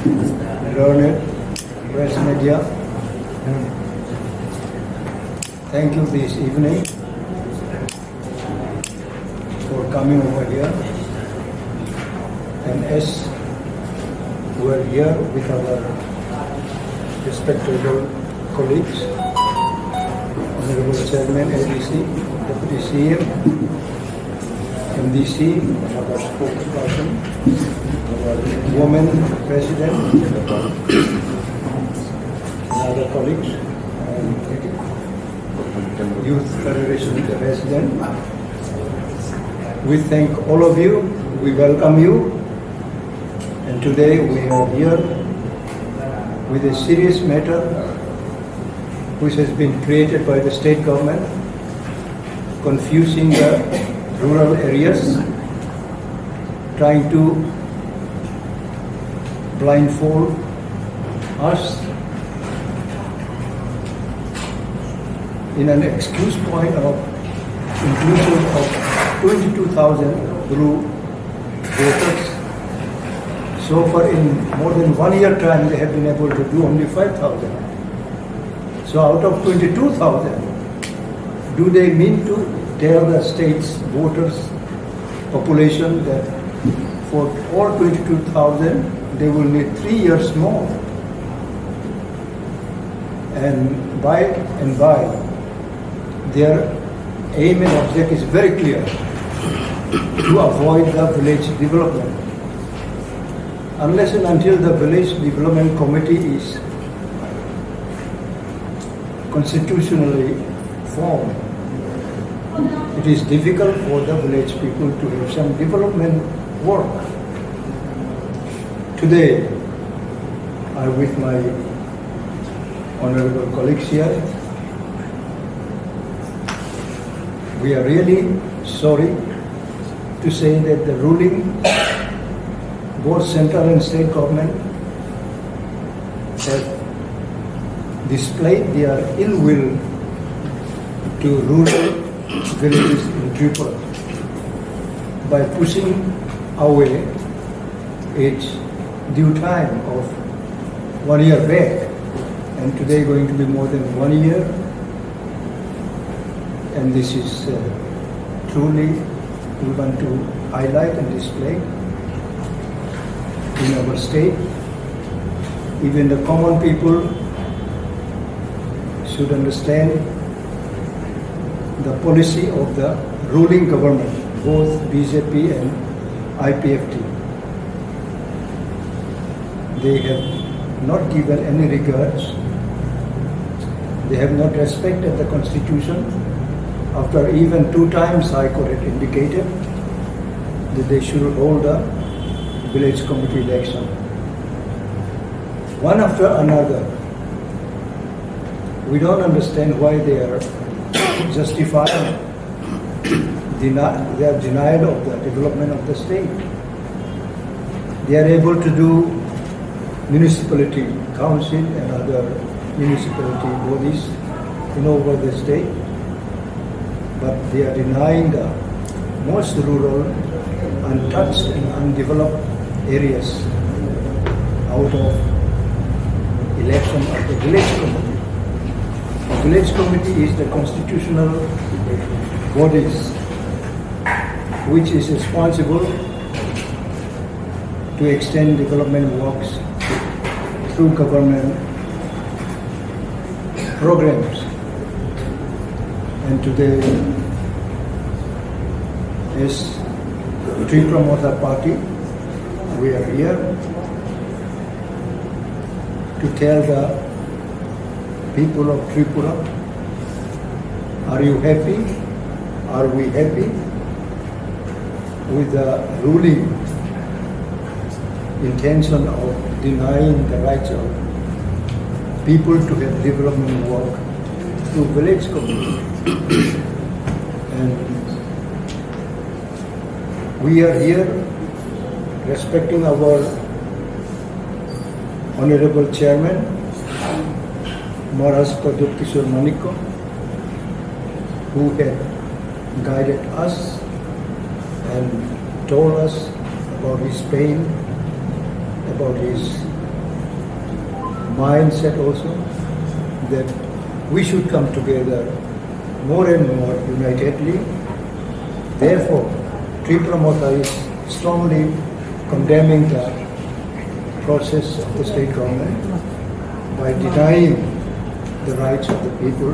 learned press media, thank you this evening for coming over here. And as we are here with our respectable colleagues, Honorable Chairman ADC, Deputy CM, MDC, our spokesperson, our Women President, other colleagues, Youth Federation President. We thank all of you, we welcome you, and today we are here with a serious matter which has been created by the state government, confusing the rural areas, trying to blindfold us in an excuse point of inclusion of 22,000 blue voters. So far, in more than 1 year time, they have been able to do only 5,000. So out of 22,000, do they mean to tell the state's voters population that for all 22,000, they will need 3 years more? And by their aim and object is very clear, to avoid the village development. Unless and until the village development committee is constitutionally formed, it is difficult for the village people to have some development work. Today, I with my honorable colleagues here, we are really sorry to say that the ruling, both central and state government, have displayed their ill will to rural villages in Tripura by pushing away its due time of 1 year back, and today going to be more than 1 year. And this is truly we want to highlight and display in our state. Even the common people should understand the policy of the ruling government, both BJP and IPFT. They have not given any regards. They have not respected the constitution. After even 2 times High Court had indicated that they should hold a village committee election. One after another. We don't understand why they are justifying their denial of the development of the state. They are able to do municipality council and other municipality bodies in over the state, but they are denying the most rural, untouched and undeveloped areas out of election of the village committee. The village committee is the constitutional bodies which is responsible to extend development works through government programs. And today, as TIPRA MOTHA party, we are here to tell the people of Tripura, are you happy? Are we happy with the ruling intention of denying the rights of people to have development work through village community? And we are here respecting our Honorable Chairman, Maharaj Pradip Kishore Manikko, who had guided us and told us about his pain, about his mindset also that we should come together more and more unitedly. Therefore, TIPRA MOTHA is strongly condemning the process of the state government by denying the rights of the people.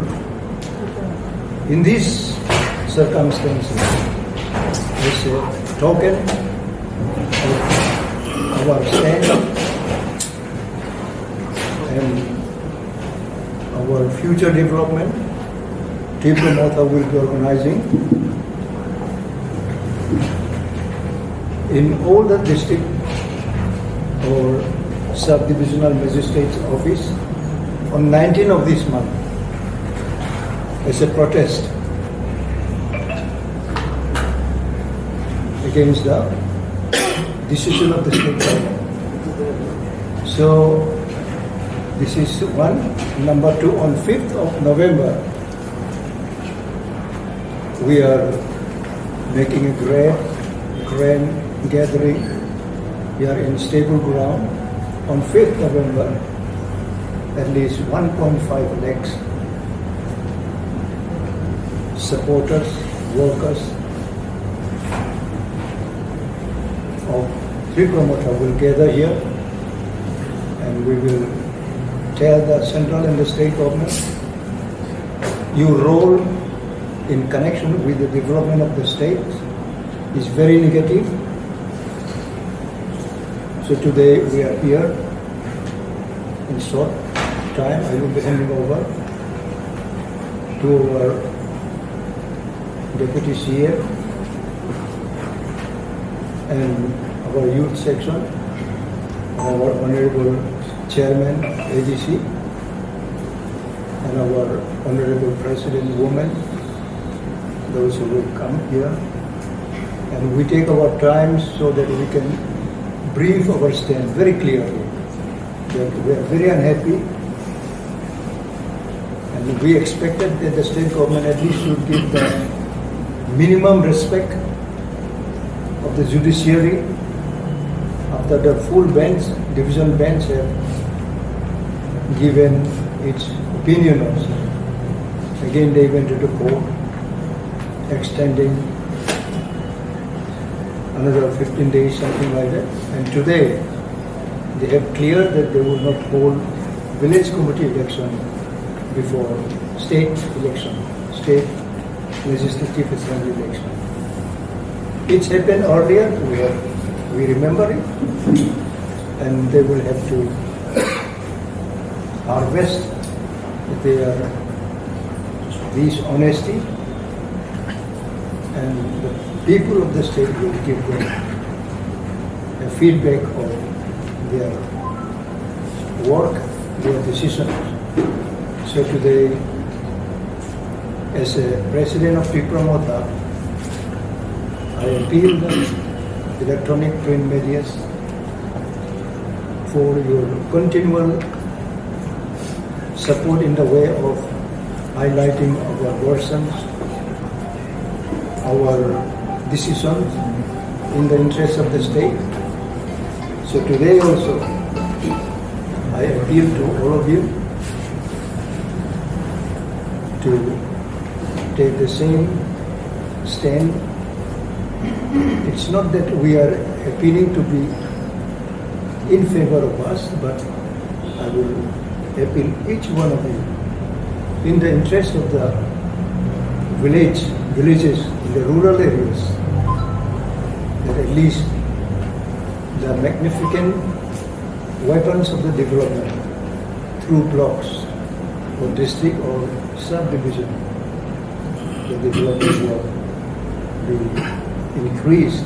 In these circumstances, as a token of our stand and our future development, TIPRA MOTHA will be organizing in all the district or sub-divisional magistrate's office on 19th of this month as a protest against the decision of the state government. So this is one. Number two, on 5th of November, we are making a grand gathering here in stable ground. On 5th November, at least 1.5 lakhs supporters, workers of TIPRA MOTHA will gather here, and we will tell the central and the state government, your role in connection with the development of the state is very negative. So today we are here. In short time, I will be handing over to our Deputy CM and our youth section, our Honorable Chairman AGC, and our Honorable President Women, those who will come here. And we take our time so that we can brief our stand very clearly. That we are very unhappy, and we expected that the state government at least should give the minimum respect of the judiciary after the full bench, division bench have given its opinion also. Again they went into court, extending another 15 days, something like that. And today they have cleared that they will not hold village committee election before state election, state legislative assembly election. It's happened earlier, we remember it, and they will have to harvest their dishonesty, and the people of the state will give them a feedback of their work, their decisions. So today, as a president of TIPRA MOTHA, I appeal the electronic print media for your continual support in the way of highlighting our versions, our decisions in the interest of the state. So today also, I appeal to all of you to take the same stand. It's not that we are appealing to be in favor of us, but I will appeal each one of you in the interest of the villages in the rural areas, that at least the magnificent weapons of the development through blocks or district or subdivision, the development will be increased.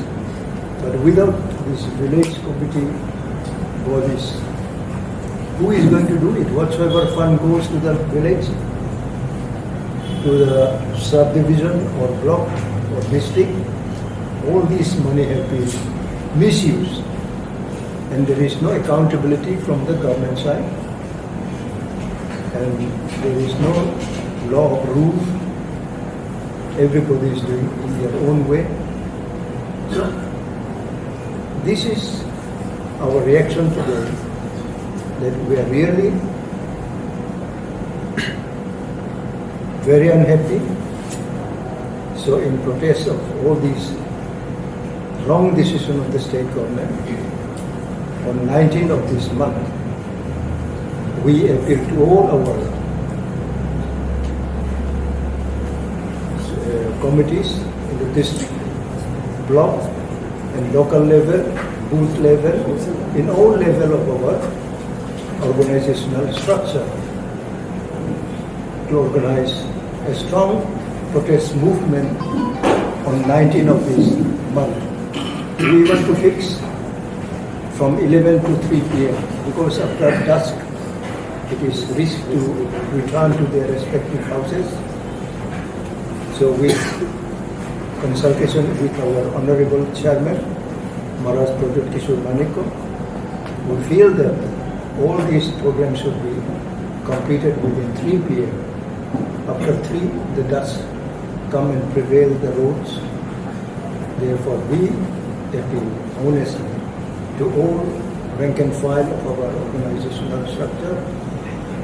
But without this village committee bodies, who is going to do it? Whatsoever fund goes to the village, to the subdivision or block or district, all this money have been misused, and there is no accountability from the government side, and there is no law of rule. Everybody is doing in their own way. So this is our reaction today, that we are really very unhappy. So in protest of all these wrong decisions of the state government, on 19th of this month, we appeal to all our committees in the district, block and local level, booth level, in all level of our organizational structure, to organize a strong protest movement on 19th of this month. We want to fix from 11 to 3 p.m. because after dusk it is risk to return to their respective houses. So with consultation with our Honorable Chairman, Maharaj Project Kishore Maniko, we feel that all these programs should be completed within 3 p.m. After 3, the dust come and prevail the roads. Therefore, we appeal honestly to all rank and file of our organizational structure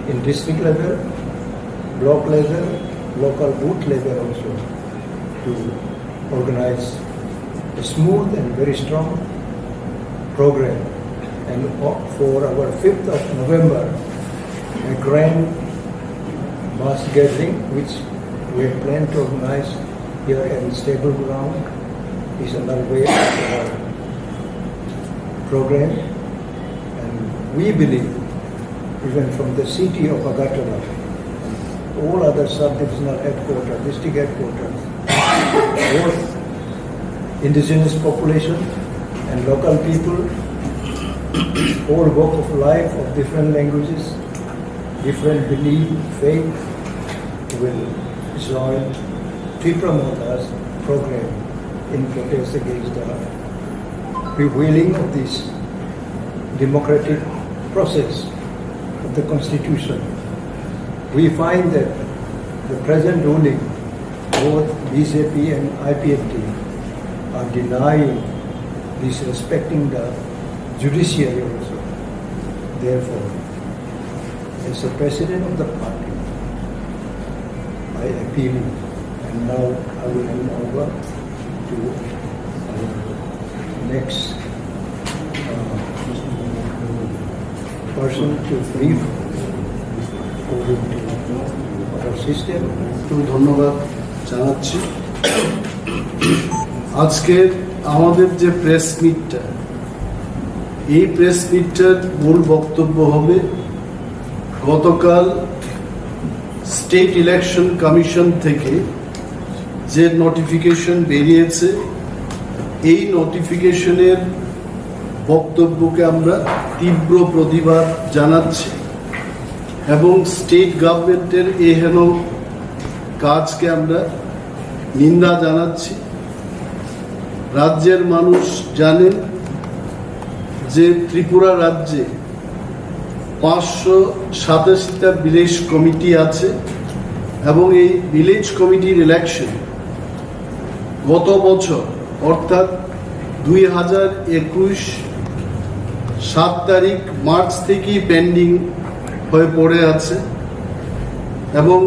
in district level, block level, local booth level also, to organize a smooth and very strong program. And for our 5th of November, a grand mass gathering which we have planned to organize here in stable ground is another way of our program. And we believe, even from the city of Agartala, all other sub-divisional headquarters, district headquarters, both indigenous population and local people, all walk of life of different languages, different belief, faith, will join TIPRA MOTHA's program in protest against the revealing of this democratic process of the Constitution. We find that the present ruling, both BJP and IPFT, are denying disrespecting the judiciary also. Therefore, as the president of the party, I appeal, and now I will hand over to our next person to brief our system. ধন্যবাদ জানাচ্ছি। আজকে আমাদের যে press মিটটা, এই press মিটটার মূল বক্তব্য হবে গতকাল স্টেট ইলেকশন কমিশন থেকে যে নোটিফিকেশন বেরিয়েছে, এই নোটিফিকেশনের বক্তব্যকে আমরা তীব্র প্রতিবাদ জানাচ্ছি এবং স্টেট গভর্নমেন্টের এহেন কাজকে আমরা নিন্দা জানাচ্ছি। রাজ্যের মানুষ জানেন যে ত্রিপুরা রাজ্যে 587টা ভিলেজ কমিটি আছে এবং এই ভিলেজ কমিটির ইলেকশন গত বছর অর্থাৎ 2021 7 তারিখ মার্চ থেকেই পেন্ডিং হয়ে পড়ে আছে এবং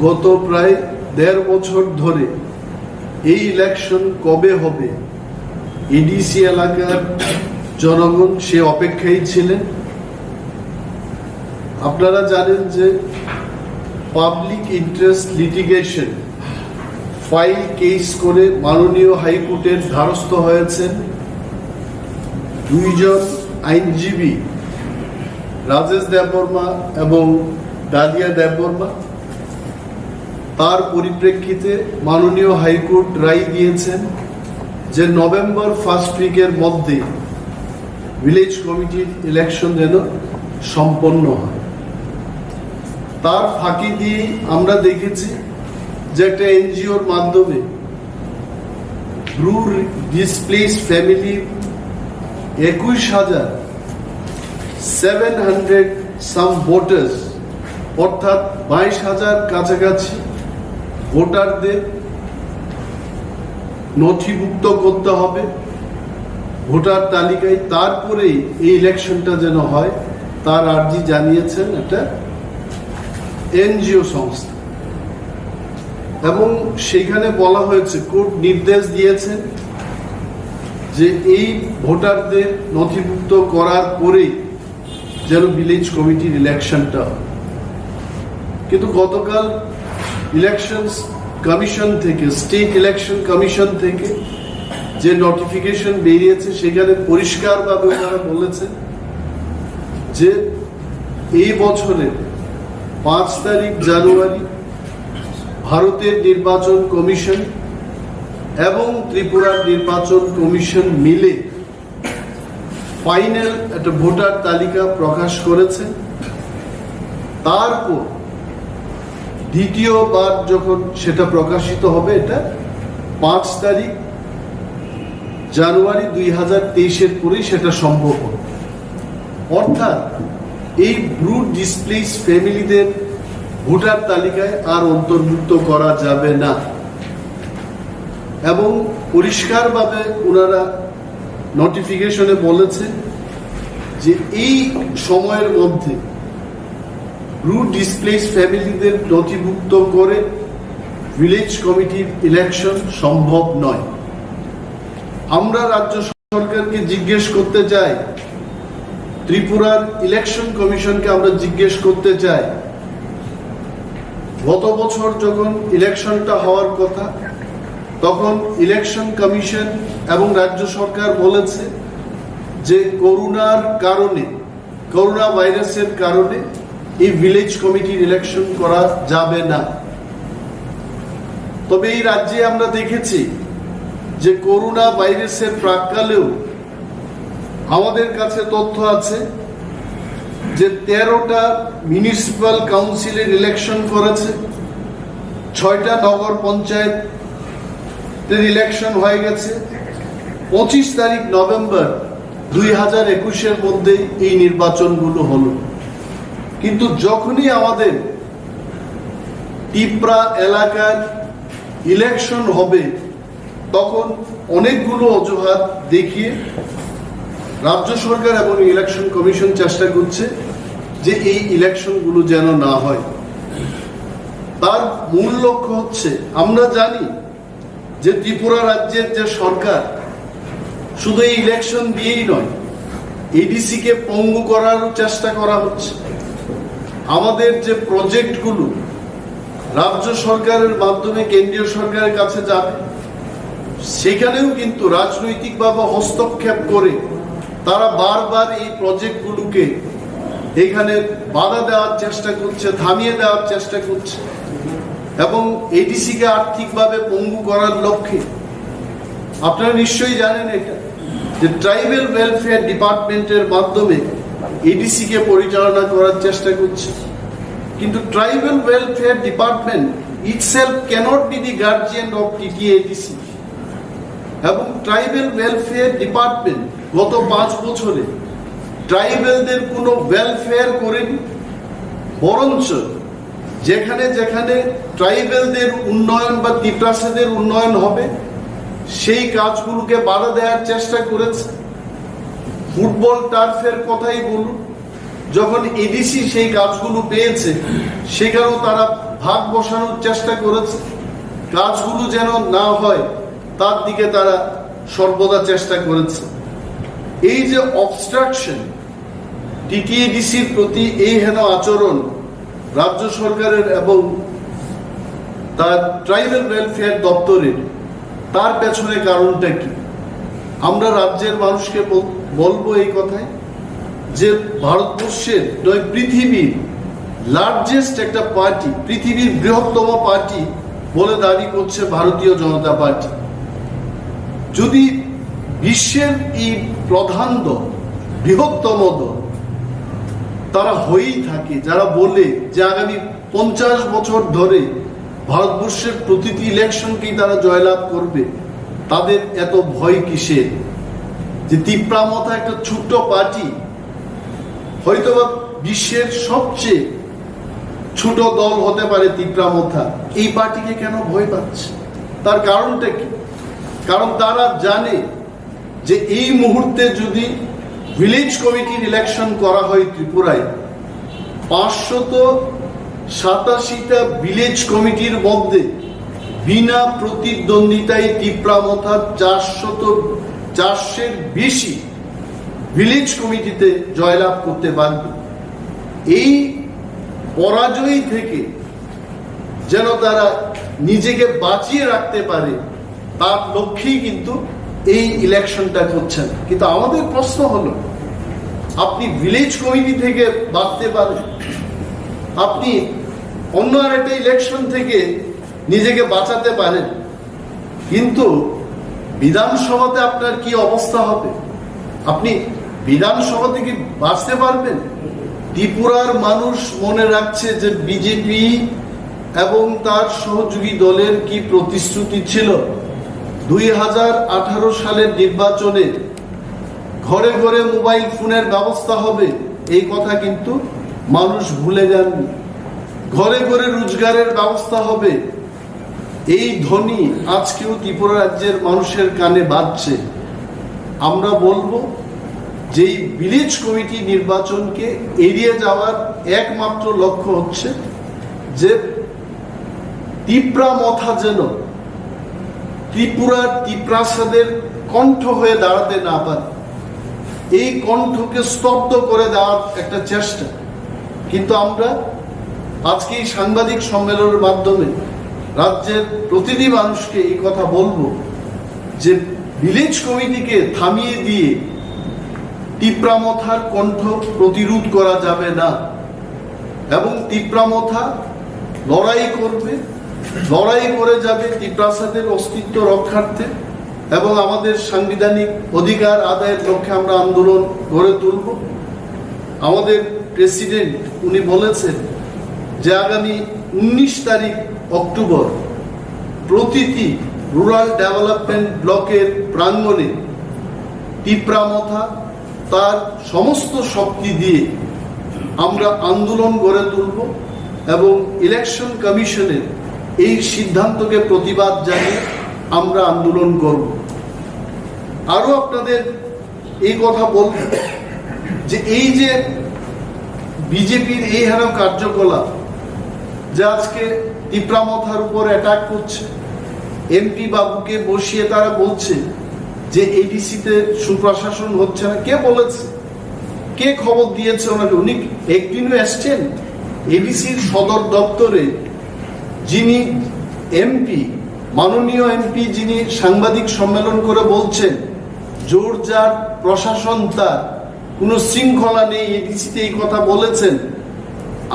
গত প্রায় 1.5 বছর ধরে এই ইলেকশন কবে হবে এডিসি এলাকার জনগণ সে অপেক্ষায় ছিলেন। আপনারা জানেন যে public interest litigation file case করে মাননীয় হাইকোর্টের দ্বারস্থ হয়েছেন 2 জন আইনজীবী, রাজেশ দেববর্মা এবং ডালিয়া দেববর্মা। তার পরিপ্রেক্ষিতে মাননীয় হাইকোর্ট রায় দিয়েছেন যে নভেম্বর ফার্স্ট উইকের মধ্যে ভিলেজ কমিটির ইলেকশন যেন সম্পন্ন হয়। তার ফাঁকি দিয়ে আমরা দেখেছি যে একটা এনজিওর মাধ্যমে রুল ডিসপ্লেসড ফ্যামিলি 21,700 সাম ভোটার্স অর্থাৎ 22,000 কাছাকাছি ভোটারদের নথিভুক্ত করতে হবে ভোটার তালিকায়, তারপরেই এই ইলেকশনটা যেন হয় তার আর্জি জানিয়েছেন একটা এনজিও সংস্থা, এবং সেখানে বলা হয়েছে, কোর্ট নির্দেশ দিয়েছেন যে এই ভোটারদের নথিভুক্ত করার পরেই যেন ভিলেজ কমিটির ইলেকশনটা হয়। কিন্তু গতকাল ইলেকশন কমিশন থেকে, স্টেট ইলেকশন কমিশন থেকে যে নোটিফিকেশন বেরিয়েছে সেখানে পরিষ্কারভাবে ওনারা বলেছেন যে এই বছরের 5 তারিখ জানুয়ারি ভারতের নির্বাচন কমিশন এবং ত্রিপুরার নির্বাচন কমিশন মিলে ফাইনাল একটা ভোটার তালিকা প্রকাশ করেছে। তারপর দ্বিতীয়বার যখন সেটা প্রকাশিত হবে, এটা 5 তারিখ জানুয়ারি 2023-এর পরেই সেটা সম্ভব হবে। অর্থাৎ এই ব্রুড ডিসপ্লেস ফ্যামিলিদের ভোটার তালিকায় আর অন্তর্ভুক্ত করা যাবে না, এবং পরিষ্কারভাবে ওনারা নোটিফিকেশনে বলেছে যে এই সময়ের মধ্যে ব্রুড ডিসপ্লেস ফ্যামিলিদের নথিভুক্ত করে ভিলেজ কমিটির ইলেকশন সম্ভব নয়। আমরা রাজ্য সরকারকে জিজ্ঞেস করতে চাই, ত্রিপুরার ইলেকশন কমিশনকে আমরা জিজ্ঞেস করতে চাই, গত বছর যখন ইলেকশনটা হওয়ার কথা তখন ইলেকশন কমিশন এবং রাজ্য সরকার বলেছে যে করোনা ভাইরাসের কারণে এই ভিলেজ কমিটির ইলেকশন করা যাবে না। তবে এই রাজ্যে আমরা দেখেছি যে করোনা ভাইরাসের প্রাক্কালেও আমাদের কাছে তথ্য আছে যে 13টা মিউনিসিপাল কাউন্সিলের ইলেকশন করেছে, 6টা নগর পঞ্চায়েতের ইলেকশন হয়ে গেছে। 25 তারিখ নভেম্বর 2021-এর মধ্যে এই নির্বাচনগুলো হলো। কিন্তু যখনই আমাদের টিপ্রা এলাকার ইলেকশন হবে তখন অনেকগুলো অজুহাত দেখিয়ে রাজ্য সরকার এবং ইলেকশন কমিশন চেষ্টা করছে যে এই ইলেকশনগুলো যেন না হয়। তার মূল লক্ষ্য হচ্ছে, আমরা জানি যে ত্রিপুরা রাজ্যের যে সরকার শুধু এই ইলেকশন দিয়েই নয়, এডিসি কে পঙ্গু করার চেষ্টা করা হচ্ছে। আমাদের যে প্রজেক্টগুলো রাজ্য সরকারের মাধ্যমে কেন্দ্রীয় সরকারের কাছে যাবে, সেখানেও কিন্তু রাজনৈতিকভাবে হস্তক্ষেপ করে তারা বারবার এই প্রজেক্টগুলোকে এখানে বাধা দেওয়ার চেষ্টা করছে, থামিয়ে দেওয়ার চেষ্টা করছে, এবং এডিসি কে আর্থিকভাবে পঙ্গু করার লক্ষ্যে। আপনারা নিশ্চয়ই জানেন এটা, যে ট্রাইবাল ওয়েলফেয়ার ডিপার্টমেন্টের মাধ্যমে এডিসি কে পরিচালনা করার চেষ্টা করছে। কিন্তু tribal welfare department itself cannot be the guardian of TTADC, এবং ট্রাইবাল ওয়েলফেয়ার ডিপার্টমেন্ট গত 5 বছরে ট্রাইবেলদের কোনো ওয়েলফেয়ার করেনি, বরঞ্চ যেখানে যেখানে ট্রাইবেলদের উন্নয়ন বা তিপ্রাসেদের উন্নয়ন হবে সেই কাজগুলোকে বাধা দেওয়ার চেষ্টা করেছে। ফুটবল টার্ফের কথাই বলুন, যখন এডিসি সেই কাজগুলো পেয়েছে সেখানেও তারা ভাগ বসানোর চেষ্টা করেছে, কাজগুলো যেন না হয় তার দিকে তারা সর্বদা চেষ্টা করেছে। এই যে অবস্ট্রাকশন, টিটিএডিসির প্রতি এই হেন আচরণ রাজ্য সরকারের এবং তার ট্রাইবাল ওয়েলফেয়ার দপ্তরের, তার পেছনে কারণটা কি? আমরা রাজ্যের মানুষকে বলবো এই কথায় যে ভারতবর্ষের নয়, পৃথিবীর লার্জেস্ট একটা পার্টি, পৃথিবীর বৃহত্তম পার্টি বলে দাবি করছে ভারতীয় জনতা পার্টি। যদি বিশ্বের এই প্রধান দল, বৃহত্তম দল তারা হয়েই থাকে, যারা বলে যে আগামী 50 বছর ধরে ভারতবর্ষের প্রতিটি ইলেকশনকেই তারা জয়লাভ করবে, তাদের এত ভয় কিসের? যে তিপ্রা মথা একটা ছোট্ট পার্টি, হয়তোবা বিশ্বের সবচেয়ে ছোট দল হতে পারে তিপ্রা মথা, এই পার্টিকে কেন ভয় পাচ্ছে? তার কারণটা কি? কারণ তারা জানে যে এই মুহূর্তে যদি ভিলেজ কমিটির ইলেকশন করা হয় ত্রিপুরায় 587টা ভিলেজ কমিটির মধ্যে বিনা প্রতিদ্বন্দ্বিতায় টিপ্রা মথা 400-এর বেশি ভিলেজ কমিটিতে জয়লাভ করতে পারবে। এই পরাজয় থেকে যেন তারা নিজেকে বাঁচিয়ে রাখতে পারে তার লক্ষ্যেই কিন্তু এই ইলেকশনটা করছেন। কিন্তু আমাদের প্রশ্ন হলো, আপনি ভিলেজ কমিটি থেকে বাঁচতে পারেন, আপনি অন্য আরেকটা ইলেকশন থেকে নিজেকে বাঁচাতে পারেন, কিন্তু বিধানসভাতে আপনার কি অবস্থা হবে? আপনি বিধানসভা থেকে বাঁচতে পারবেন? ত্রিপুরার মানুষ মনে রাখছে যে বিজেপি এবং তার সহযোগী দলের কি প্রতিশ্রুতি ছিল। 2018 সালের নির্বাচনে ঘরে ঘরে মোবাইল ফোনের ব্যবস্থা হবে, এই কথা কিন্তু মানুষ ভুলে যাননি। ঘরে ঘরে রোজগারের ব্যবস্থা হবে, এই ধ্বনি আজকেও ত্রিপুরা রাজ্যের মানুষের কানে বাজছে। আমরা বলবো যে ভিলেজ কমিটি নির্বাচনকে এড়িয়ে যাওয়ার একমাত্র লক্ষ্য হচ্ছে যে টিপ্রা মথা যেন ত্রিপুরার ত্রিপ্রাসাদের কণ্ঠ হয়ে দাঁড়াতে না পারে, এই কণ্ঠকে স্তব্ধ করে দেওয়ার একটা চেষ্টা। কিন্তু আমরা আজকে এই সাংবাদিক সম্মেলনের মাধ্যমে রাজ্যের প্রতিটি মানুষকে এই কথা বলবো যে ভিলেজ কমিটিকে থামিয়ে দিয়ে টিপ্রা মথার কণ্ঠ প্রতিরোধ করা যাবে না, এবং টিপ্রা মথা লড়াই করবে, লড়াই করে যাবে ত্রিপ্রাসাদের অস্তিত্ব রক্ষার্থে, এবং আমাদের সাংবিধানিক অধিকার আদায়ের লক্ষ্যে আমরা আন্দোলন গড়ে তুলব। আমাদের প্রেসিডেন্ট উনি বলেছেন যে আগামী 19 তারিখ অক্টোবর প্রতিটি রুরাল ডেভেলপমেন্ট ব্লকের প্রাঙ্গণে টিপ্রা মথা তার সমস্ত শক্তি দিয়ে আমরা আন্দোলন গড়ে তুলব, এবং ইলেকশন কমিশনের এই সিদ্ধান্তকে প্রতিবাদ জানিয়ে আমরা আন্দোলন করব। আরো আপনাদের এই কথা বলব যে এই যে বিজেপির এই হেন কার্যকলাপ, যে আজকে টিপ্রা মথার উপর অ্যাটাক করছে, এমপি বাবুকে বসিয়ে তারা বলছে যে এডিসিতে সুপ্রশাসন হচ্ছে না। কে বলেছে? কে খবর দিয়েছে ওনাকে? উনি একদিনও এসছেন এডিসির সদর দপ্তরে? যিনি এমপি, মাননীয় এমপি, যিনি সাংবাদিক সম্মেলন করে বলছেন জোরজার প্রশাসন, তার কোনো শৃঙ্খলা নেই, এডিসিতে এই কথা বলেছেন।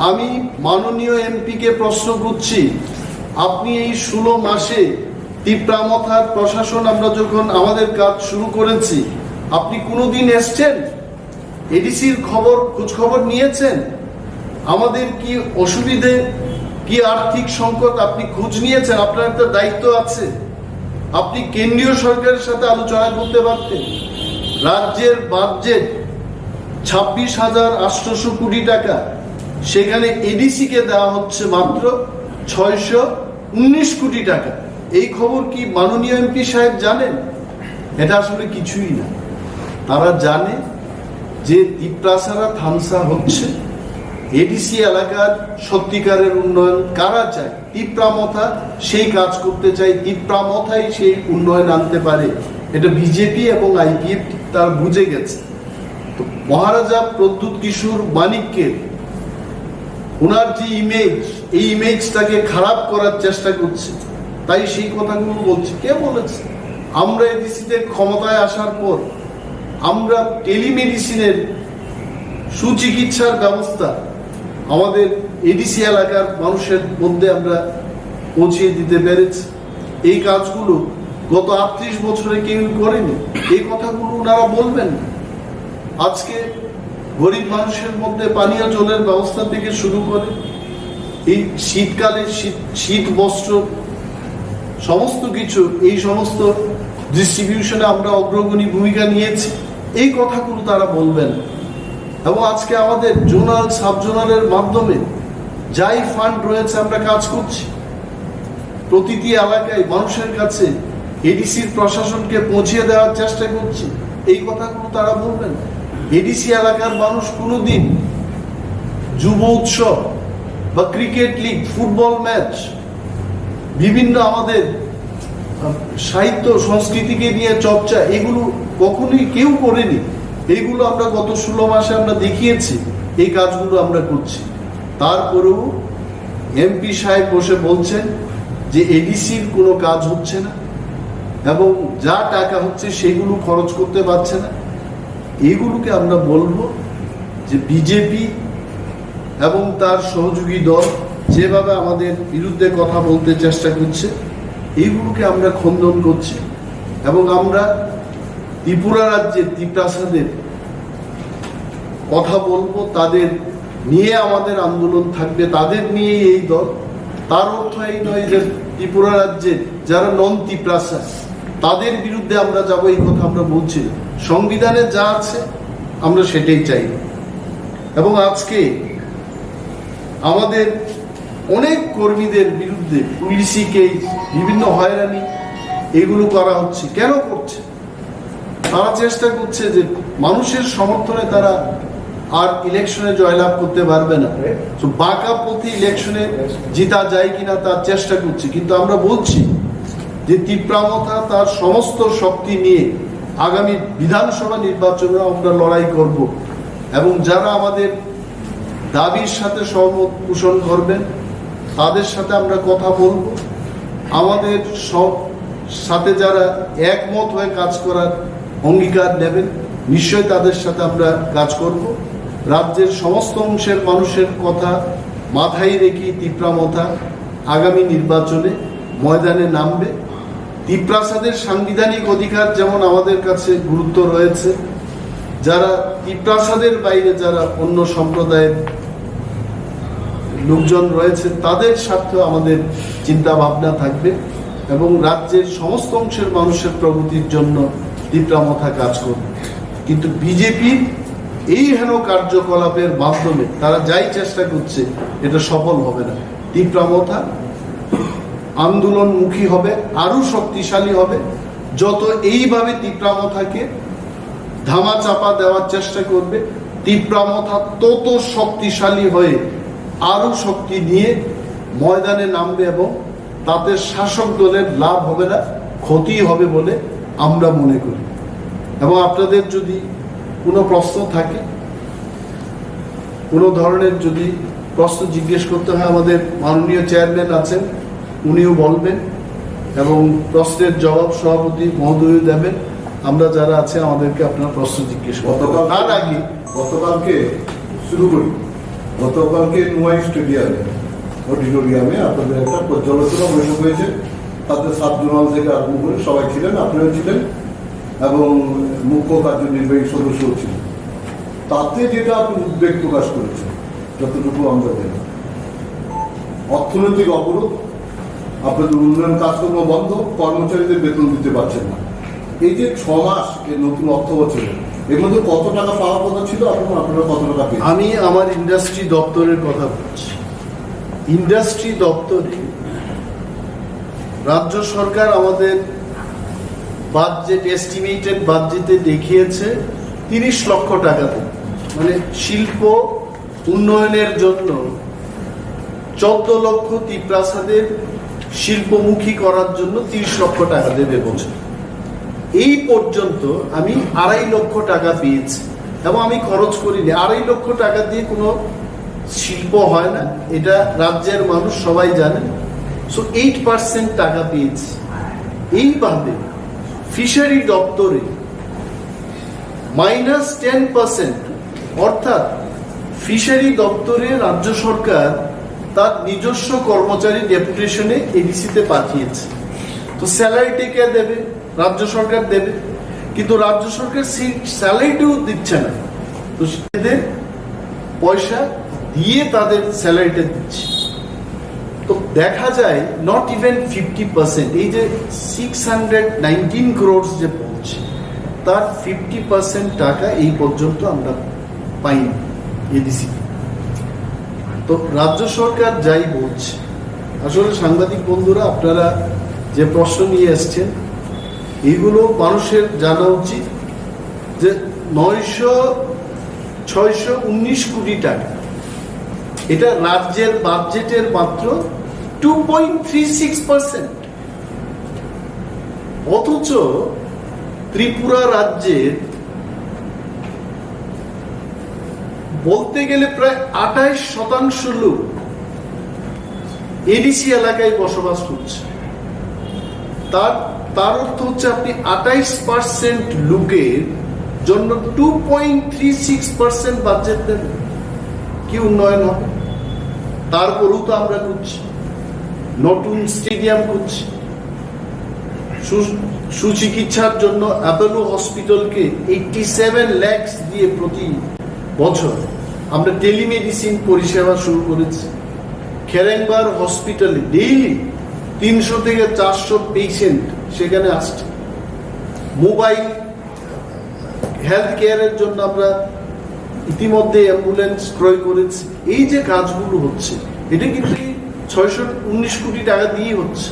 আমি মাননীয় এমপিকে প্রশ্ন করছি, আপনি এই 16 মাসে টিপ্রা মথার প্রশাসন আমরা যখন আমাদের কাজ শুরু করেছি, আপনি কোনোদিন এসছেন? এডিসির খোঁজ খবর নিয়েছেন? আমাদের কি অসুবিধে, কি আর্থিক সংকট আপনি খোঁজ নিয়েছেন? আপনার একটা দায়িত্ব আছে, আপনি কেন্দ্রীয় সরকারের সাথে আলোচনা করতে পারতেন। রাজ্যের বাজেট 26,800 কোটি টাকা, সেখানে এডিসি কে দেওয়া হচ্ছে মাত্র 619 কোটি টাকা। এই খবর কি মাননীয় এমপি সাহেব জানেন? এটা আসলে কিছুই না। তারা জানে যে টিপ্রাসারা থামসা হচ্ছে, এডিসি এলাকার সত্যিকারের উন্নয়ন কারা চায়? টিপ্রা মথা সেই কাজ করতে চায়, টিপ্রা মথাই সেই উন্নয়ন আনতে পারে। এটা বিজেপি এবং আইপিএফ তার বুঝে গেছে। তো মহারাজা প্রদ্যুৎ কিশোর মানিককে ওনার যে ইমেজ, এই ইমেজটাকে খারাপ করার চেষ্টা করছে, তাই সেই কথাগুলো বলছে। কে বলেছে? আমরা এডিসিতে ক্ষমতায় আসার পর আমরা টেলিমেডিসিনের সুচিকিৎসার ব্যবস্থা আমাদের এডিসি এলাকার মানুষের মধ্যে আমরা পৌঁছিয়ে দিতে পেরেছি। এই কাজগুলো গত 38 বছরে কেউ করেনি। এই কথাগুলো ওনারা বলবেন। আজকে গরিব মানুষের মধ্যে পানীয় জলের ব্যবস্থা থেকে শুরু করে এই শীতকালে শীত বস্ত্র সমস্ত কিছু, এই সমস্ত ডিস্ট্রিবিউশনে আমরা অগ্রগণী ভূমিকা নিয়েছি। এই কথাগুলো তারা বলবেন। এবং আজকে আমাদের জোনাল, সাব জোনালের মাধ্যমে যাই ফান্ড রয়েছে আমরা কাজ করছি, প্রতিটি এলাকায় মানুষের কাছে এডিসির প্রশাসনকে পৌঁছিয়ে দেওয়ার চেষ্টা করছি। এই কথাগুলো তারা বলবেন। এডিসি এলাকার মানুষ কোনোদিন যুব উৎসব বা ক্রিকেট লিগ, ফুটবল ম্যাচ, বিভিন্ন আমাদের সাহিত্য সংস্কৃতিকে নিয়ে চর্চা, এগুলো কখনোই কেউ করেনি। এইগুলো আমরা গত 16 মাসে আমরা দেখিয়েছি, এই কাজগুলো আমরা করছি। তারপরেও এমপি সাহেব বসে বলছেন যে এডিসির কোনো কাজ হচ্ছে না এবং যা টাকা হচ্ছে সেগুলো খরচ করতে পারছে না। এইগুলোকে আমরা বলবো যে বিজেপি এবং তার সহযোগী দল যেভাবে আমাদের বিরুদ্ধে কথা বলতে চেষ্টা করছে, এইগুলোকে আমরা খণ্ডন করছি এবং আমরা ত্রিপুরা রাজ্যের ত্রিপ্রাসাদের কথা বলবো, তাদের নিয়ে আমাদের আন্দোলন থাকবে, তাদের নিয়ে এই দল। তার অর্থ এই নয় যে ত্রিপুরা রাজ্যের যারা নন ত্রিপ্রাসাদ তাদের বিরুদ্ধে আমরা যাব, এই কথা আমরা বলছি না। সংবিধানে যা আছে আমরা সেটাই চাই। এবং আজকে আমাদের অনেক কর্মীদের বিরুদ্ধে পুলিশি কেস, বিভিন্ন হয়রানি এগুলো করা হচ্ছে। কেন করছে? তারা চেষ্টা করছে যে মানুষের সমর্থনে তারা আর ইলেকশনে জয়লাভ করতে পারবে না, তো বাঁকা পথে ইলেকশনে জিতা যায় কিনা তার চেষ্টা করছে। কিন্তু আমরা বলছি যে ত্রিপুরা মথা তার সমস্ত শক্তি নিয়ে আগামী বিধানসভা নির্বাচনে আমরা লড়াই করব এবং যারা আমাদের দাবির সাথে সহমত পোষণ করবেন তাদের সাথে আমরা কথা বলবো। আমাদের সব সাথে যারা একমত হয়ে কাজ করার অঙ্গীকার নেবেন নিশ্চয়ই তাদের সাথে আমরা কাজ করব। রাজ্যের সমস্ত অংশের মানুষের কথা মাথায় রেখে ত্রিপুরা মথা আগামী নির্বাচনে ময়দানে নামবে। ত্রিপ্রাসাদের সাংবিধানিক অধিকার যেমন আমাদের কাছে গুরুত্ব রয়েছে, যারা ত্রিপ্রাসাদের বাইরে যারা অন্য সম্প্রদায়ের লোকজন রয়েছে তাদের স্বার্থে আমাদের চিন্তা ভাবনা থাকবে এবং রাজ্যের সমস্ত অংশের মানুষের প্রগতির জন্য ত্রিপুরা মথা কাজ করবে। কিন্তু বিজেপির এই হেন কার্যকলাপের মাধ্যমে তারা যাই চেষ্টা করছে এটা সফল হবে না। ত্রিপুরা মথা আন্দোলনমুখী হবে, আরো শক্তিশালী হবে। যত এইভাবে ত্রিপুরা মথাকে ধামা চাপা দেওয়ার চেষ্টা করবে, ত্রিপুরা মথা তত শক্তিশালী হয়ে আরো শক্তি নিয়ে ময়দানে নামবে এবং তাতে শাসক দলের লাভ হবে না, ক্ষতি হবে বলে আমরা মনে করি। এবং আপনাদের যদি কোনো প্রশ্ন থাকে, কোনো ধরনের যদি প্রশ্ন জিজ্ঞেস করতে হয়, আমাদের মাননীয় চেয়ারম্যান আছেন, উনিও বলবেন এবং প্রশ্নের জবাব সভাপতি মহোদয় দেবেন। আমরা যারা আছে আমাদেরকে আপনার প্রশ্ন জিজ্ঞেস করতে হবে। তার আগে গতকালকে শুরু করি। গতকালকে নুয়াই স্টেডিয়ামে অডিটোরিয়ামে আপনাদের একটা পর্যালোচনা বৈঠক হয়েছে। তাতে সাব জোনাল থেকে আরম্ভ করে সবাই ছিলেন, আপনারা ছিলেন এবং মুখ্য কার্যনির্বাহী সদস্যও ছিলেন। তাতে যেটা আপনি উদ্বেগ প্রকাশ করেছেন, যতটুকু আমরা জানি, অর্থনৈতিক অবরোধ, আপনাদের উন্নয়ন কাজকর্ম বন্ধ, কর্মচারীদের বেতন দিতে পারছেন না। এই যে 6 মাস এই নতুন অর্থ বছরে এর মধ্যে কত টাকা পাওয়ার কথা ছিল, আপনারা কত টাকা পেয়েছেন? আমি আমার ইন্ডাস্ট্রি দপ্তরের কথা বলছি। ইন্ডাস্ট্রি দপ্তরে রাজ্য সরকার আমাদের বাজেট, এস্টিমেটেড বাজেটে দেখিয়েছে 30 লক্ষ টাকাতে, মানে শিল্প উন্নয়নের জন্য 14 লক্ষ ত্রিপ্রাসাদের শিল্পমুখী করার জন্য 30 লক্ষ টাকা দেবে বছর। এই পর্যন্ত আমি 2.5 লক্ষ টাকা পেয়েছি এবং আমি খরচ করিনি। 2.5 লক্ষ টাকা দিয়ে কোনো শিল্প হয় না, এটা রাজ্যের মানুষ সবাই জানেন। সো 8% টাকা পেয়েছি। এইভাবে ফিশারি দপ্তরে -10%, অর্থাৎ ফিশারি দপ্তরে রাজ্য সরকার তার নিজস্ব কর্মচারী ডেপুটেশনে এডিসিতে পাঠিয়েছে। তো স্যালারিটি কে দেবে? রাজ্য সরকার দেবে, কিন্তু রাজ্য সরকার স্যালারিটিও দিচ্ছে না। তো সেদের পয়সা দিয়ে তাদের স্যালারিটা দিচ্ছে। তো দেখা যায় নট ইভেন 50%, এই যে 619 crore যে পড়ছে তার 50% টাকা এই পর্যন্ত আমরা পাইনি এডিসি। তো রাজ্য সরকার যাই বলছে, আসলে সাংবাদিক বন্ধুরা আপনারা যে প্রশ্ন নিয়ে এসছেন এইগুলো মানুষের জানা উচিত যে 619 কোটি টাকা। এটা রাজ্যের বাজেটের মাত্র 2.36%। অথচ ত্রিপুরা রাজ্যের বলতে গেলে প্রায় 28% লোক এডিসি এলাকায় বসবাস করছে। তার অর্থ হচ্ছে আপনি 28% লোকের জন্য 2.36% বাজেট দেবেন, কি উন্নয়ন হবে? তারপরেও তো আমরা করছি, নতুন স্টেডিয়াম করছি, সুচিকিৎসার জন্য অ্যাপোলো হসপিটালকে 87 লাখ দিয়ে প্রতি বছর আমরা টেলিমেডিসিন পরিষেবা শুরু করেছি। খেরেংবার হসপিটালে ডেইলি 300 থেকে 400 পেশেন্ট সেখানে আসছে। মোবাইল হেলথ কেয়ারের জন্য আমরা ইতিমধ্যে অ্যাম্বুলেন্স ক্রয় করেছি। এই যে কাজগুলো হচ্ছে, এটা কিন্তু 619 কোটি টাকা দিয়ে হচ্ছে।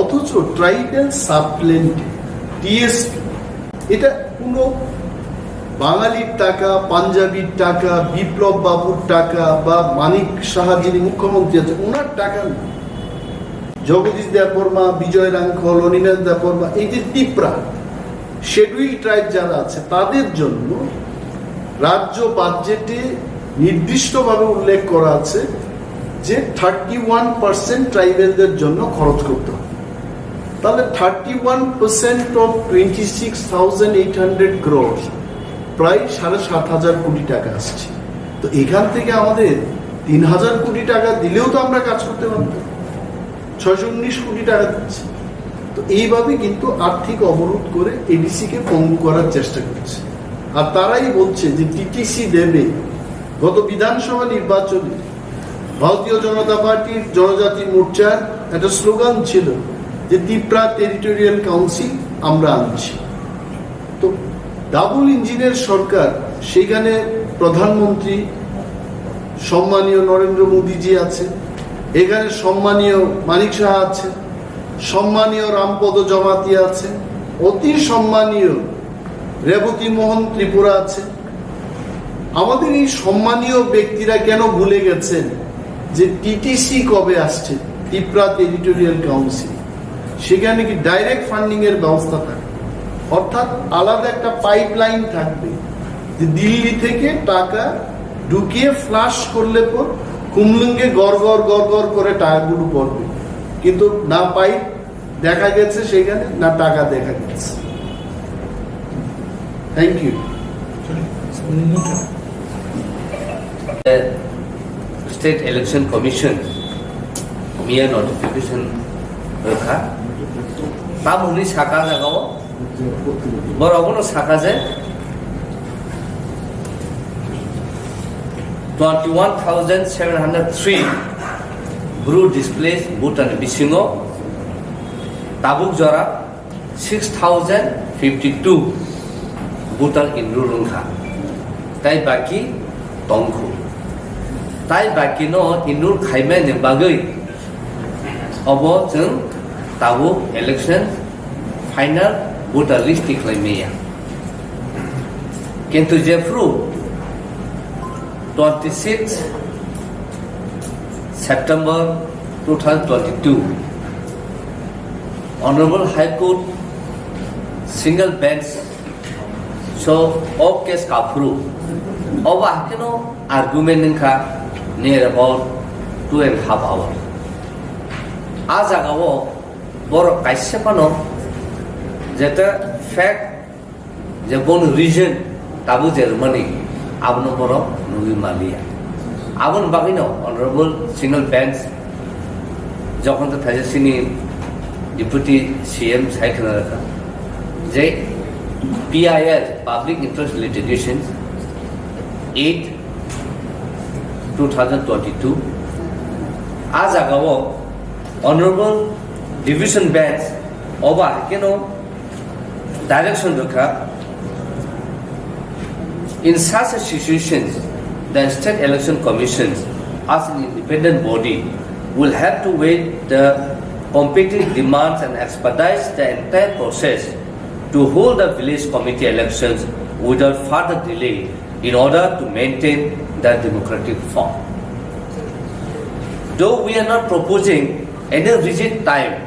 অথচ ট্রাইবাল সাবপ্লেন্ট টিএসপি, এটা কোনো বাঙালির টাকা, পাঞ্জাবির টাকা, বিপ্লব বাবুর টাকা বা মানিক সাহা যিনি মুখ্যমন্ত্রী আছে ওনার টাকা না। জগদীশ দেববর্মা, বিজয় রাঙ্খল, অনিমেষ দেববর্মা, এই যে টিপ্রা শেডিউল ট্রাইব যারা আছে তাদের জন্য রাজ্য বাজেটে নির্দিষ্টভাবে উল্লেখ করা আছে যে 31% ট্রাইবেলদের জন্য খরচ করতে হবে। তাহলে 31% অফ 26,800 crores, প্রায় 7,500 কোটি টাকা আসছে। তো এখান থেকে আমাদের 3,000 কোটি টাকা দিলেও তো আমরা কাজ করতে পারতাম। 619 কোটি টাকা দিচ্ছে। তো এইভাবে কিন্তু আর্থিক অবরোধ করে এডিসি কে পঙ্গু করার চেষ্টা করছে। আর তারাই বলছে যে টিটিসি দেবে। গত বিধানসভা নির্বাচনে ভারতীয় জনতা পার্টির জনজাতি মোর্চার একটা স্লোগান ছিল যে ত্রিপুরা টেরিটোরিয়াল কাউন্সিল আমরা আনছি। তো ডাবল ইঞ্জিনের সরকার, সেখানে প্রধানমন্ত্রী সম্মানীয় নরেন্দ্র মোদীজি আছে, এখানে সম্মানীয় মানিক সাহা আছে, সম্মানীয় রামপদ জমাতি আছে, অতি সম্মানীয় রেবতী মোহন ত্রিপুরা আছে। আমাদের এই সম্মানীয় ব্যক্তিরা কেন ভুলে গেছেন যে টিটিসি কবে আসছে, ত্রিপুরা টেরিটোরিয়াল কাউন্সিল, সেখানে কি ডাইরেক্ট ফান্ডিং এর ব্যবস্থা থাকবে, অর্থাৎ আলাদা একটা পাইপলাইন থাকবে যে দিল্লি থেকে টাকা ঢুকিয়ে ফ্লাশ করলে পর কুমলুঙ্গে গড় করে টাকাগুলো পড়বে, কিন্তু না পাইপ দেখা গেছে সেখানে, না টাকা দেখা গেছে। Thank you. State Election Commission mere notification rekha tamuni saka jagao borogono saka je 21,703 blue displays Bhutan bisingo tabuk jora 6,052 Bhutan inru lungkha tai baki tongkhu tai baki no inur khaime ne bagai obo jeng tabuk election final voter list claimia kintu jefru 26 September 2022 Honorable High Court single bench so of case kapru oba keno argument ningkha near about 2.5 hours ajagao boro kaise pano jeta fact je bon reason tabu Germany abno boro nugi malia abon bagino honorable single bench যখন তো থাজেসিনি deputy CM cycle রাখা যে PIL Public Interest Litigation 8/2022 আজ আগাও Honorable Division Bench oba keno direction rakha in such a situations the State Election Commission as an independent body will have to weigh the competing demands and expedite the entire process to hold the village committee elections without further delay in order to maintain the democratic form. Though we are not proposing any rigid time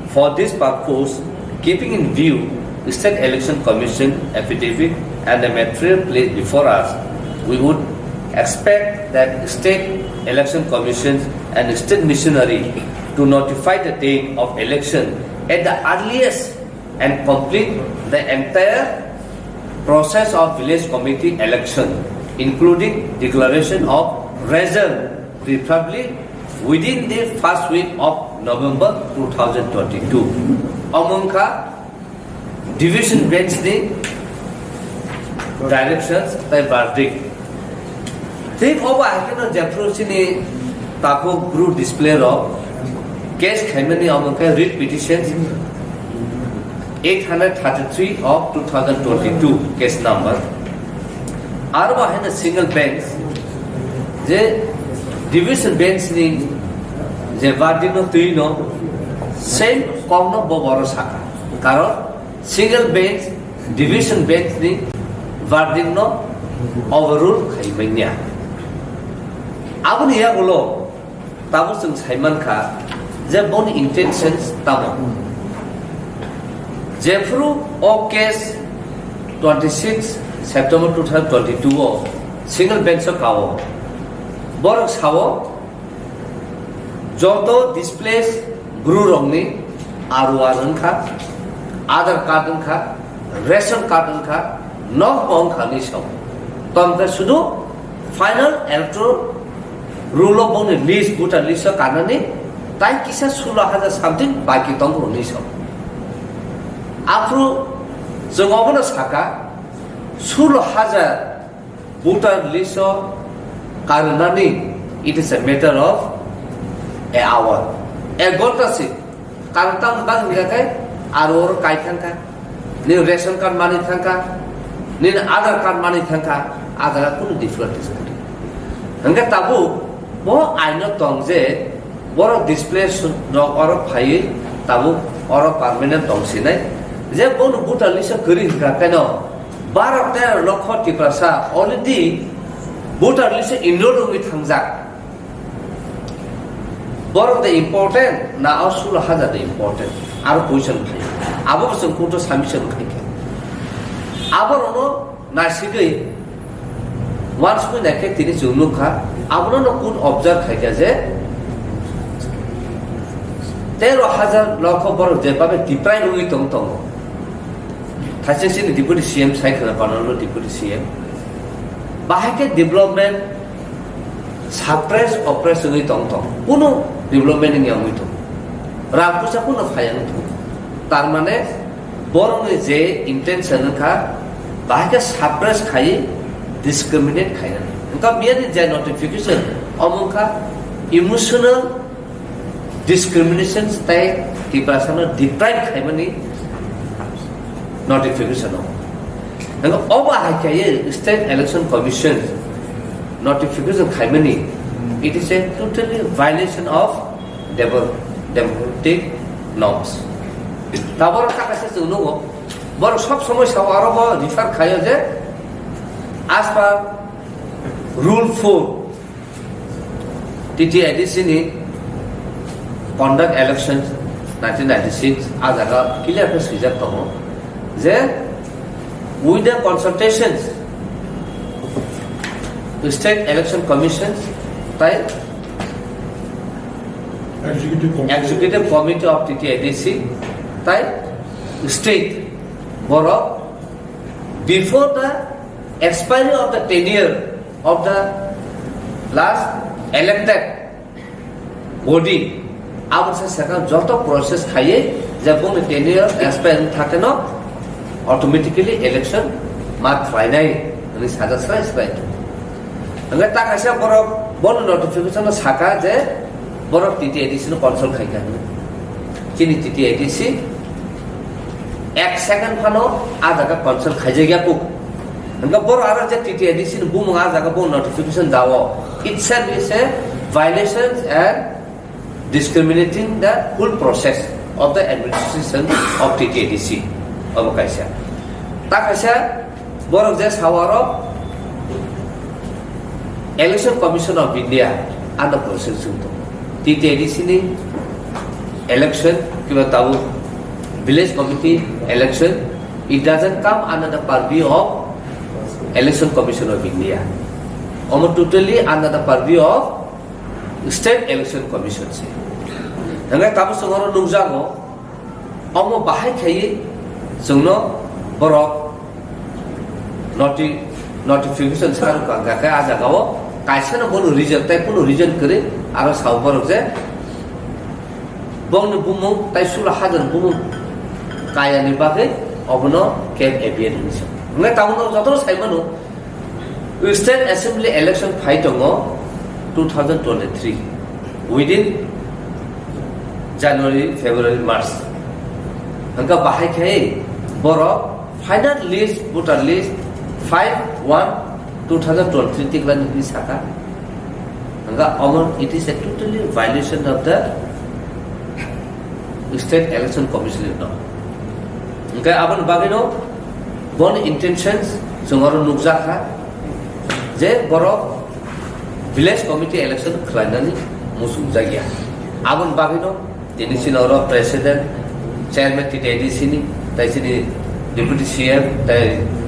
for this purpose, keeping in view the State Election Commission affidavit and the material placed before us, we would expect that State Election Commissions and State Missionary to notify the date of election at the earliest and complete the entire process of village committee election, including declaration of result, preferably within the first week of November 2022. Amongka division bench the directions the verdict. Think over I cannot Japrosini Tapo group display of case Khaimani Amongka writ petitions 833 of 2022 case number. Arba had a single bench. The division bench ni the Vardino Tuino same Komno Boborosaka. Karo single bench, division bench ni Vardino overruled Khaimania. Abun Yagulo Tabusung Saimanka, their own intentions Tamu. Jeffru of case 26 September 2022 of single bench of Kao. Borok Sao Joto displays Guru Romney, Aruan Ka, other carton ka, ration carton ka, no pong kanisho. Tomka Sudo, final electoral rule of only list, put a list of Kanani, Taikisa Sula has something by Kitongo Nisho. After Zongobana Saka, Sulu has a Buta Liso Karanani, it is a matter of an hour. A Gotasi, Karantam Bangakai, Aror Kaitanka, New ration card money tanka, Nin other card money tanka, other couldn't different. And get taboo, more I know Tongze, more displays no or pay, taboo or a permanent tongsine. They go to put a list of Korean Kakano. Bar of their local TIPRA already put a list in road with Hamzak. Bar of the important, now Sula has the important. Our position. Our some Kutos Hamishan Kake. Our no Nasigi once we naked in Zunuka, our no could observe Kakaze. There was a local bar of the Baba deprived with Tongtongo. Taxation deputy CM cycle upon deputy CM. Bahake development suppress oppress with Tongtong. Puno development in Yamuto. Rapusa Puno Fayanto. Tarmane born with J intention ka Bahaka suppress Kai discriminate Kainan. And come here is their notification. Amonka emotional discriminations type Tipasana deprived Kaimani. Notification of. And over State Election Commission notification Khaimani, it is a totally violation of democratic norms. Tabor Takasa Zuno, but shop so much of refer Kayaze as per Rule 4 TTIDC conduct elections 1996 as a clear procedure. Then, with the consultations, the State Election Commissions, type Executive Committee of TTIDC, type State Board before the expiry of the tenure of the last elected body. I would say second Joto process high, the tenure expire Takano. Automatically election mark PHAINAI and this has a right. And let Takasha Borok notification of Saka there, Borok TTIDC consult Haikan. Chini TTIDC, X second Pano, Azaka consult Hajayaku. And the Borara TTIDC boom Azaka notification Dawa. Itself is a violation and discriminating the full process of the administration of TTIDC. अब कायसा ता कायसा बरक जे सावारो election commission of India आंदा process जुंतो TTIDC नि election किंवा ताऊ village committee election it doesn't come under the purview of election commission of India almost totally under the purview of state election commission se hanga tabu songoro nungjago omo bahai khai jongno borok notification saru ka ka ajagao kaisana bono reason tai kono reason kare aro sau borok je bongno bumo tai sula hadan bumo kaya ni bagai obono ken abian hiso ngai taunno jotor saimano state assembly election fight ongo 2023 within January February March hangka bahai khai boro final list voter list 5/1/2023 tiklan ni saka hangka amon it is a totally violation of the state election commission no hangka abon bagino bon intentions songoro nukjakha je boro village committee election khlainani musuk jagia abon bagino dini sinoro president chairman TTIDC ni tai sini deputy CM tai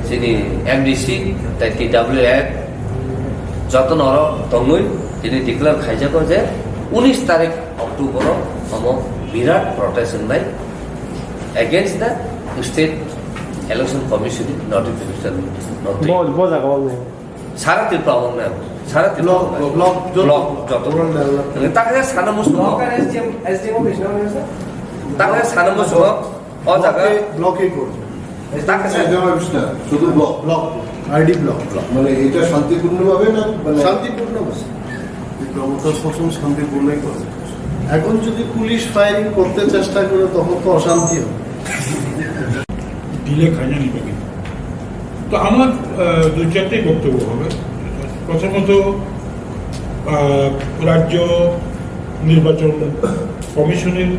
sini MDC tai TWF jotonoro tongoi dini declare khaijako je 19 तारिख October omo birat protest nai against the state election commission notification बहुत जगह में सारा त्रिपुरा में सारा block जतो ताके साना मुसु SDM office ना है सर ताके साना मुसु ओ जगह ব্লকে করছে ताके শুধু ব্লক ব্লক আইডি ব্লক মানে এটা শান্তিপূর্ণভাবে না মানে শান্তিপূর্ণ প্রথম শান্তিপূর্ণই করে এখন যদি পুলিশ ফায়ারিং করতে চেষ্টা করে তখন তো অশান্তি হবে দিলে খাজা নিবে তো আমার দুই চারটে বক্তব্য হবে প্রথমত রাজ্য নির্বাচন কমিশনের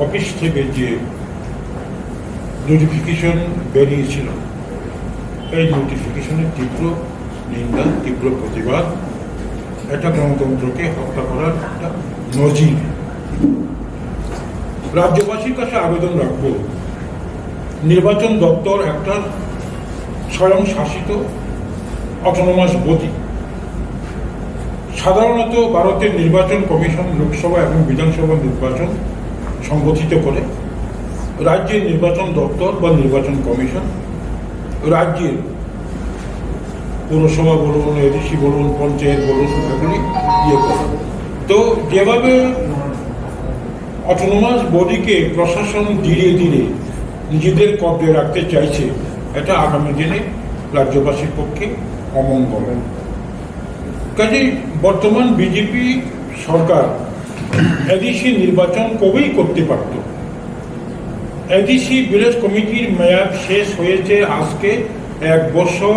অফিস থেকে যে নোটিফিকেশন বেরিয়েছিল এই নোটিফিকেশনের তীব্র নিন্দা তীব্র প্রতিবাদ এটা গণতন্ত্রকে হত্যা করার একটা নজির রাজ্যবাসীর কাছে আবেদন রাখবো নির্বাচন দপ্তর একটা স্বয়ংশাসিত অটোনোমাস বডি সাধারণত ভারতের নির্বাচন কমিশন লোকসভা এবং বিধানসভা নির্বাচন সংগঠিত করে রাজ্যের নির্বাচন দপ্তর বা নির্বাচন কমিশন রাজ্যের পৌরসভা বলুন এডিসি বলুন পঞ্চায়েত বলুন এগুলি ইয়ে করে তো যেভাবে অটোনোমাস বডিকে প্রশাসন ধীরে ধীরে নিজেদের কব্জে রাখতে চাইছে এটা আগামী দিনে রাজ্যবাসীর পক্ষে অমঙ্গল কাজেই বর্তমান বিজেপি সরকার এডিসি নির্বাচন কবেই করতে পারত এডিসি ভিলেজ কমিটির মেয়াদ শেষ হয়েছে আজকে 1 বছর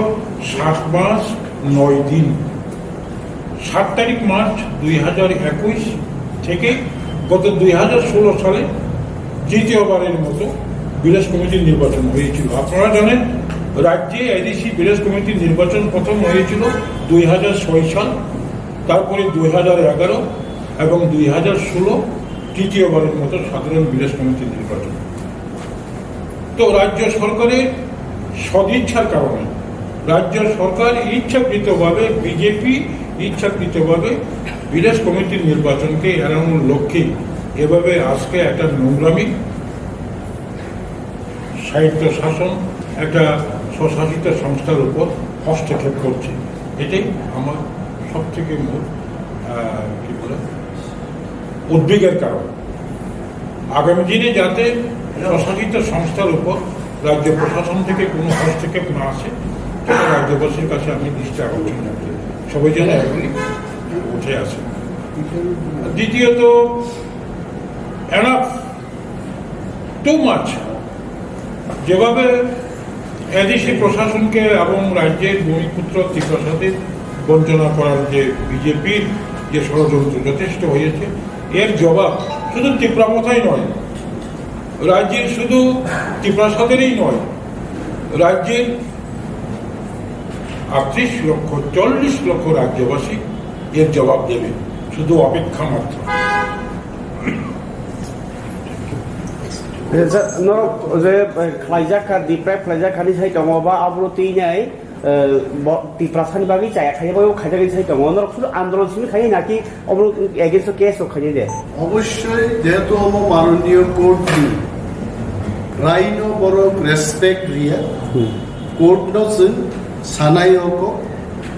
7 মাস 9 দিন 7 তারিখ মার্চ 2021 থেকে গত 2016 সালে দ্বিতীয়বারের মতো ভিলেজ কমিটির নির্বাচন হয়েছিল আপনারা জানেন রাজ্যে এডিসি ভিলেজ কমিটির নির্বাচন প্রথম হয়েছিল 2006 সাল তারপরে 2011 এবং 2016 তৃতীয়বারের মতো সাধারণ ভিলেজ কমিটির নির্বাচন তো রাজ্য সরকারের সদিচ্ছার কারণে রাজ্য সরকার ইচ্ছাকৃতভাবে বিজেপি ইচ্ছাকৃতভাবে ভিলেজ কমিটির নির্বাচনকে এড়ানোর লক্ষ্যে এভাবে আজকে একটা নোংরামি সাহিত্য শাসন একটা স্বশাসিত সংস্থার উপর হস্তক্ষেপ করছে এটাই আমার সব থেকে মূল কি বলে উদ্বেগের কারণ আগামী দিনে যাতে স্বশাসিত সংস্থার উপর রাজ্য প্রশাসন থেকে কোনো হস্তক্ষেপ না আসে সেটা রাজ্যবাসীর কাছে আমি দৃষ্টি আকর্ষণ রাখি সবাই যেন এগুলি উঠে আসে দ্বিতীয়ত এনাফ টু মাচ যেভাবে এডিসি প্রশাসনকে এবং রাজ্যের ভূমিপুত্র ত্রিপ্রাসাদের বঞ্চনা করার যে বিজেপির যে ষড়যন্ত্র যথেষ্ট হয়েছে এর জবাব শুধু ত্রিপুরা কথাই নয় রাজ্যের শুধু ত্রিপুরা সদরেই নয়, রাজ্যের 38 লক্ষ 40 লক্ষ রাজ্যবাসী এর জবাব দেবে, শুধু অপেক্ষা মাত্র। যে খাইজাকা ডিপ্রাইভ খাইজাকানি সাই দङ बा आब्रुतिनाय टिप्रासानि बागै जायाखायबो खाइजाकानि साइ दङ नर শুধু আন্দোলন সিমি খাই নাকি অবর এগেইনস্ট কেস খাই দে অবশ্যই যেহেতু আমার মাননীয় কোর্ট রাইনো বড় রেসপেক্ট রিয়া কোর্ট নসন সানায়ক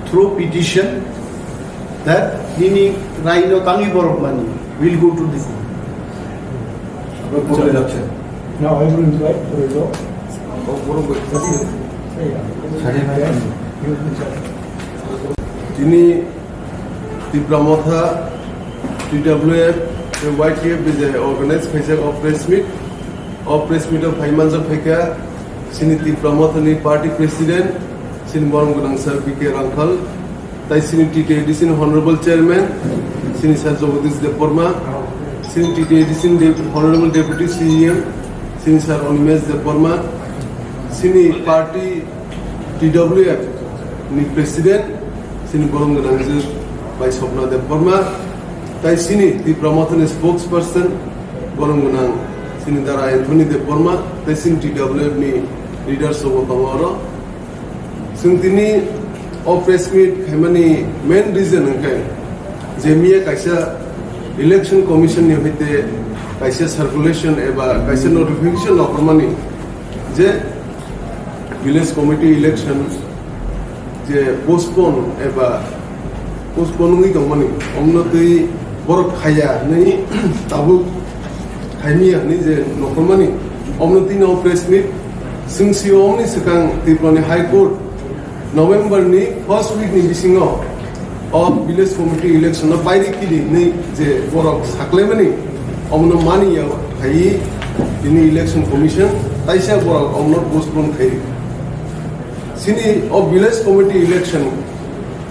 থ্রু পিটিশন দ্যাট ইনি রাইনো কাঙ্গি বড় money will go to this আপনারা কোর্টে যাচ্ছেন Now I will invite the result. তিনি TIPRA MOTHA TWF YTF বিজে অর্গানাইজ খাইছে অফ প্রেস মিট অফ ফাইমানজা ফাইকা সিনি TIPRA MOTHA নি পার্টি প্রেসিডেন্ট সিনি বরং গোনাং স্যার বিকে রাংখাল তাই সিনি TTADC নি হনারেবল চেয়ারম্যান সিনি স্যার জগদীশ দেববর্মা সিনি TTADC নি হনারেবল ডেপুটি সিএম সিনি স্যার অনিমেশ দেববর্মা সিনি party TWF ni president sini borong ganang by Sopna Deborma tai sini TIPRA MOTHA ni spokesperson borong ganang sini Dara Anthony Deborma tai sini TWF ni leader sobo tamaro sing tini of press meet khaimani main reason angkai jemia kaisa election commission ni hoite kaisa circulation eba kaisa notification okormani je village committee election যে postpone এবা পোস্টপোনই দংমানি অমনতই বড় খায়া नै তাবু খাইমিয়া नै যে নকরমানি অমনতি নো প্রেস মিট সিংসিওমনি সিকাং ত্রিপুরানি হাই কোর্ট নভেম্বরনি ফার্স্ট উইক नि बिसिङाव অফ ভিলেজ কমিটি ইলেকশন বাইরে কিলি नै যে বড় সাকলেমানি অমন মানিয়া হাই দিনি ইলেকশন কমিশন তাইসা বড় অমন পোস্টপোন খাই sini of village committee election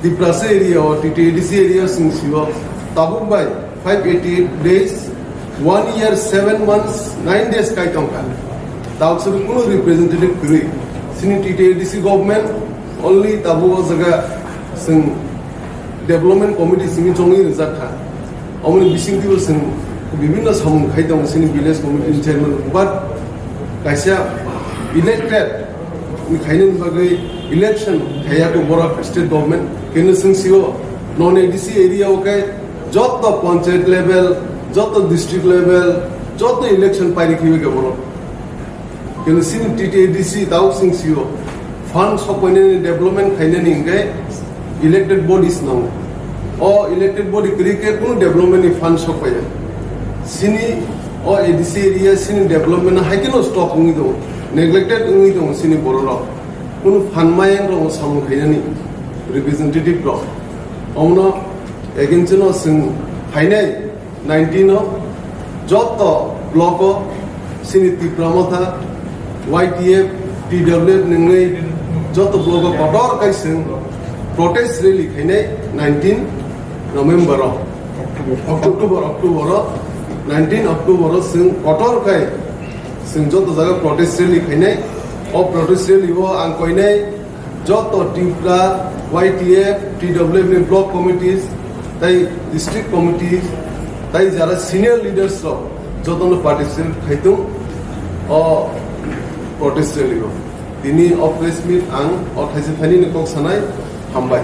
the prase area or TTADC area singsiwa tabuk by 588 days 1 year 7 months 9 days kai tongka tauk sabi kuno representative kri sini TTADC government only tabu jaga sing development committee simi chongi rizatha amoni bising tibo sing bibhinno samung khai dong sini village committee chairman but kaisa elected we খাইনেন বাগৈ election খাইয়াটো বড় state government কেন সিংসিও নন ADC area ওকে যত panchayat level যত district level যত election পাইরে খিবে কে বড় কেন scene TTADC তাও সিংসিও ফান্ড সপনে ডেভেলপমেন্ট খাইনে নিঙ্গে ইলেক্টেড বডিস নাও ও ইলেক্টেড বডি ক্রিকে কোন ডেভেলপমেন্ট ফান্ড সপায় সিনি ও এডিসি এরিয়া সিনি ডেভেলপমেন্ট হাইকেনো স্টপ হুই দো neglected ungi dong sini borok kunu phanmayang dong samung khainani representative ro omno against no sing phainai 19 no joto block sini TIPRA MOTHA YTF TWF ningai joto block kotor kai sing protest rally khainai 19 November October 19 October sing kotor kai sing joto jaga protest rally khainai o protest rally ho ang koinai joto TIPRA YTF TWF ni block committees tai district committees tai jara senior leaders ro joto no participate khaitung o protest rally ho tini of press meet ang o thaisi thani ni kok sanai hambai